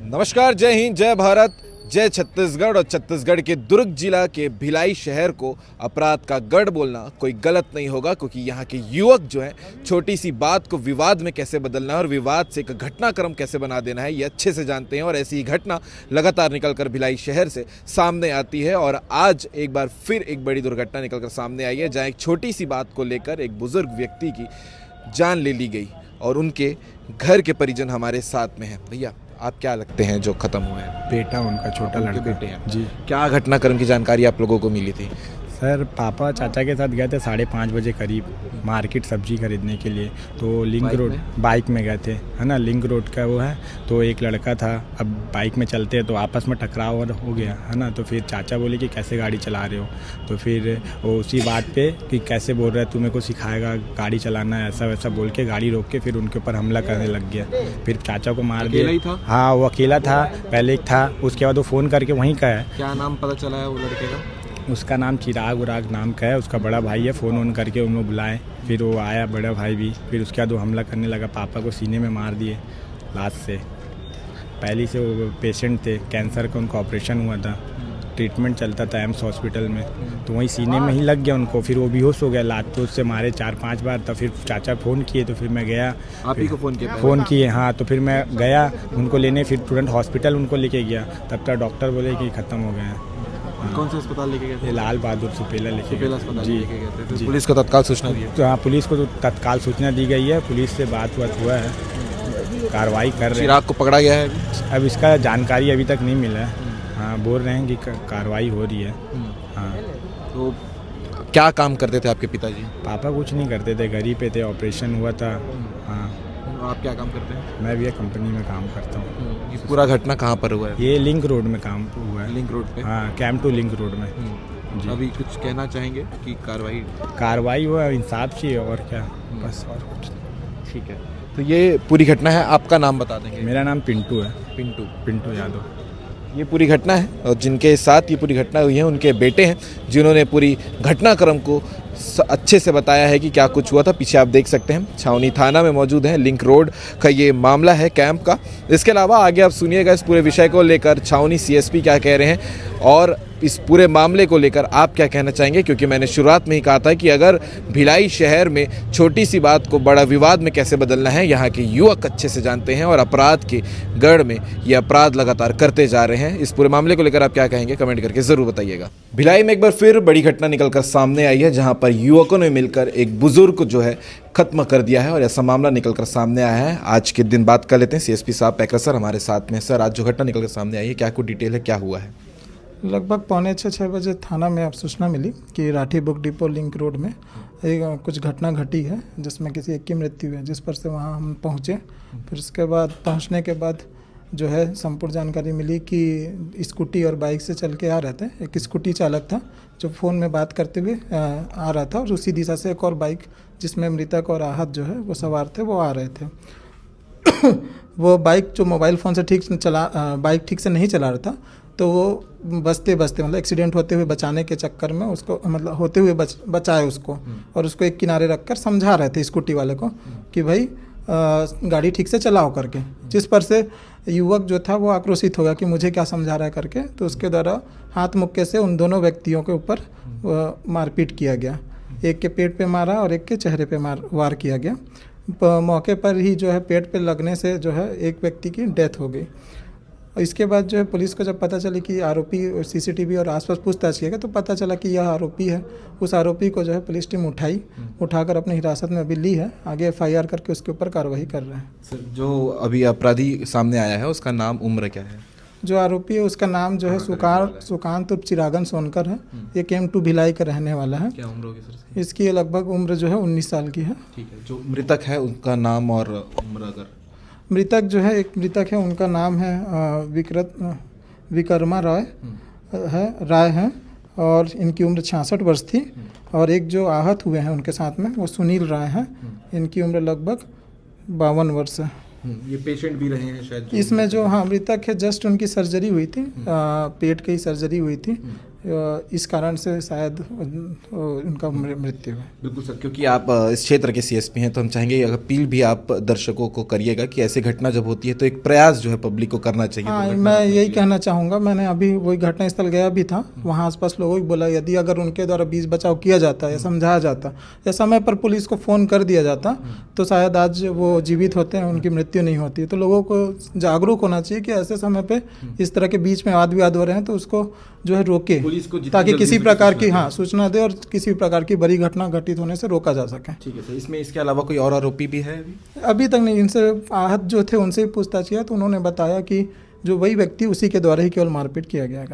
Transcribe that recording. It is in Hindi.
नमस्कार, जय हिंद, जय भारत, जय छत्तीसगढ़। और छत्तीसगढ़ के दुर्ग जिला के भिलाई शहर को अपराध का गढ़ बोलना कोई गलत नहीं होगा, क्योंकि यहाँ के युवक जो हैं छोटी सी बात को विवाद में कैसे बदलना है और विवाद से एक घटनाक्रम कैसे बना देना है ये अच्छे से जानते हैं। और ऐसी ही घटना लगातार निकलकर भिलाई शहर से सामने आती है और आज एक बार फिर एक बड़ी दुर्घटना निकलकर सामने आई है, जहाँ एक छोटी सी बात को लेकर एक बुजुर्ग व्यक्ति की जान ले ली गई और उनके घर के परिजन हमारे साथ में हैं। भैया, आप क्या लगते हैं जो खत्म हुआ है? बेटा उनका छोटा लड़का बेटे हैं जी। क्या घटनाक्रम की जानकारी आप लोगों को मिली थी? सर, पापा चाचा के साथ गए थे 5:30 बजे करीब मार्केट सब्जी खरीदने के लिए। तो लिंक रोड बाइक में गए थे, है ना, लिंक रोड का वो है। तो एक लड़का था, अब बाइक में चलते हैं तो आपस में टकराव हो गया, है ना। तो फिर चाचा बोले कि कैसे गाड़ी चला रहे हो, तो फिर वो उसी बात पे कि कैसे बोल रहा है, तू मेरे को सिखाएगा गाड़ी चलाना, ऐसा वैसा बोल के गाड़ी रोक के फिर उनके ऊपर हमला करने लग गया। फिर चाचा को मार दिया। हाँ, वो अकेला था, पहले एक था, उसके बाद वो फ़ोन करके वहीं का है। क्या नाम पता चला है वो लड़के का? उसका नाम चिराग उराग नाम का है। उसका बड़ा भाई है, फ़ोन करके उनको बुलाए, फिर वो आया बड़ा भाई भी। फिर उसके बाद वो हमला करने लगा, पापा को सीने में मार दिए लात से। पहले से वो पेशेंट थे, कैंसर का उनका ऑपरेशन हुआ था, ट्रीटमेंट चलता था एम्स हॉस्पिटल में, तो वहीं सीने में ही लग गया उनको। फिर वो बेहोश हो गया, लात तो उससे मारे 4-5 बार। तो फिर चाचा फ़ोन किए, तो फिर मैं गया। आप ही को फ़ोन किए? हाँ। तो फिर मैं गया उनको लेने, फिर तुरंत हॉस्पिटल उनको लेके गया। तब तक डॉक्टर बोले कि ख़त्म हो गया है। कौन से अस्पताल लेके गए थे? लाल बहादुर सुपेला लेके अस्पताल जी लेके गए थे। जी। पुलिस को तत्काल सूचना दी? तो हाँ, पुलिस को तो तत्काल सूचना दी गई है। पुलिस से बात हुआ है, कार्रवाई कर रहे हैं। चिराग को पकड़ा गया है? अब इसका जानकारी अभी तक नहीं मिला है। हाँ, बोल रहे हैं कि कार्रवाई हो रही है। हाँ। तो क्या काम करते थे आपके पिताजी? पापा कुछ नहीं करते थे, घर ही पे थे, ऑपरेशन हुआ था। हाँ। आप क्या काम करते हैं? मैं भी एक कंपनी में काम करता हूँ। ये पूरा घटना कहाँ पर हुआ है? ये लिंक रोड में काम हुआ है। लिंक रोड पे? हाँ, कैंप टू लिंक रोड में जी। अभी कुछ कहना चाहेंगे कि कार्रवाई हुआ, इंसाफ चाहिए और क्या, बस और कुछ। ठीक है, तो ये पूरी घटना है। आपका नाम बता देंगे? मेरा नाम पिंटू है। पिंटू यादव। ये पूरी घटना है और जिनके साथ ये पूरी घटना हुई है उनके बेटे हैं, जिन्होंने पूरी घटनाक्रम को अच्छे से बताया है कि क्या कुछ हुआ था। पीछे आप देख सकते हैं छावनी थाना में मौजूद हैं। लिंक रोड का ये मामला है, कैंप का। इसके अलावा आगे आप सुनिएगा इस पूरे विषय को लेकर छावनी सीएसपी क्या कह रहे हैं और इस पूरे मामले को लेकर आप क्या कहना चाहेंगे, क्योंकि मैंने शुरुआत में ही कहा था कि अगर भिलाई शहर में छोटी सी बात को बड़ा विवाद में कैसे बदलना है यहाँ के युवक अच्छे से जानते हैं और अपराध के गढ़ में ये अपराध लगातार करते जा रहे हैं। इस पूरे मामले को लेकर आप क्या कहेंगे, कमेंट करके ज़रूर बताइएगा। भिलाई में एक बार फिर बड़ी घटना निकलकर सामने आई है, जहाँ पर युवकों ने मिलकर एक बुजुर्ग को जो है खत्म कर दिया है और ऐसा मामला निकलकर सामने आया है। आज के दिन बात कर लेते हैं। सीएसपी साहब पैकर सर हमारे साथ में। सर, आज जो घटना निकलकर सामने आई है, क्या कुछ डिटेल है, क्या हुआ है? लगभग 5:45-6 बजे थाना में अब सूचना मिली कि Rathi book depot link road में एक कुछ घटना घटी है जिसमें किसी एक की मृत्यु है, जिस पर से वहाँ हम पहुँचे। फिर उसके बाद पहुँचने के बाद जो है संपूर्ण जानकारी मिली कि स्कूटी और बाइक से चल के आ रहे थे। एक स्कूटी चालक था जो फ़ोन में बात करते हुए आ रहा था और उसी दिशा से एक और बाइक जिसमें मृतक और आहत जो है वो सवार थे, वो आ रहे थे। वो बाइक जो मोबाइल फ़ोन से बाइक ठीक से नहीं चला रहा था, तो वो बचते मतलब एक्सीडेंट होते हुए बचाने के चक्कर में उसको मतलब होते हुए बचाए उसको और उसको एक किनारे रखकर समझा रहे थे स्कूटी वाले को कि भाई गाड़ी ठीक से चलाओ करके। जिस पर से युवक जो था वो आक्रोशित हो गया कि मुझे क्या समझा रहा है करके। तो उसके द्वारा हाथ मुक्के से उन दोनों व्यक्तियों के ऊपर मारपीट किया गया। एक के पेट पे मारा और एक के चेहरे पे वार किया गया। मौके पर ही जो है पेट पे लगने से जो है एक व्यक्ति की डेथ हो गई। इसके बाद जो है पुलिस को जब पता चली कि आरोपी सीसीटीवी और आसपास पूछताछ किया गया, तो पता चला कि यह आरोपी है। उस आरोपी को जो है पुलिस टीम उठाकर अपनी हिरासत में अभी ली है। आगे एफआईआर करके उसके ऊपर कार्रवाई कर रहे हैं। सर, जो अभी अपराधी सामने आया है उसका नाम, उम्र क्या है? जो आरोपी है उसका नाम जो है सुकांत चिरागन सोनकर है। ये कैंप टू भिलाई का रहने वाला है। क्या उम्र होगी सर? इसकी लगभग उम्र जो है 19 साल की है। ठीक है, जो मृतक है उनका नाम और उम्र? अगर मृतक जो है, एक मृतक है उनका नाम है विक्रमा राय है और इनकी उम्र 66 वर्ष थी। और एक जो आहत हुए हैं उनके साथ में वो सुनील राय हैं, इनकी उम्र लगभग 52 वर्ष है। ये पेशेंट भी रहे हैं शायद? इसमें जो हाँ मृतक है, जस्ट उनकी सर्जरी हुई थी, पेट की सर्जरी हुई थी इस कारण से शायद उनका मृत्यु है। बिल्कुल सर, क्योंकि आप इस क्षेत्र के सीएसपी हैं तो हम चाहेंगे अपील भी आप दर्शकों को करिएगा कि ऐसी घटना जब होती है तो एक प्रयास जो है पब्लिक को करना चाहिए। हाँ, मैं यही कहना चाहूँगा। मैंने अभी वही घटनास्थल गया भी था, वहाँ आसपास लोगों को बोला यदि अगर उनके द्वारा बीच बचाव किया जाता या समझाया जाता या समय पर पुलिस को फ़ोन कर दिया जाता तो शायद आज वो जीवित होते हैं, उनकी मृत्यु नहीं होती। तो लोगों को जागरूक होना चाहिए कि ऐसे समय पे इस तरह के बीच में वाद विवाद हो रहे हैं तो उसको जो है रोके, ताकि किसी प्रकार की सूचना दे और किसी प्रकार की बड़ी घटना घटित होने से रोका जा सके। ठीक है सर, इसमें इसके अलावा कोई और आरोपी भी है? अभी तक नहीं। इनसे आहत जो थे उनसे भी पूछताछ किया तो उन्होंने बताया कि जो वही व्यक्ति उसी के द्वारा ही केवल मारपीट किया गया है।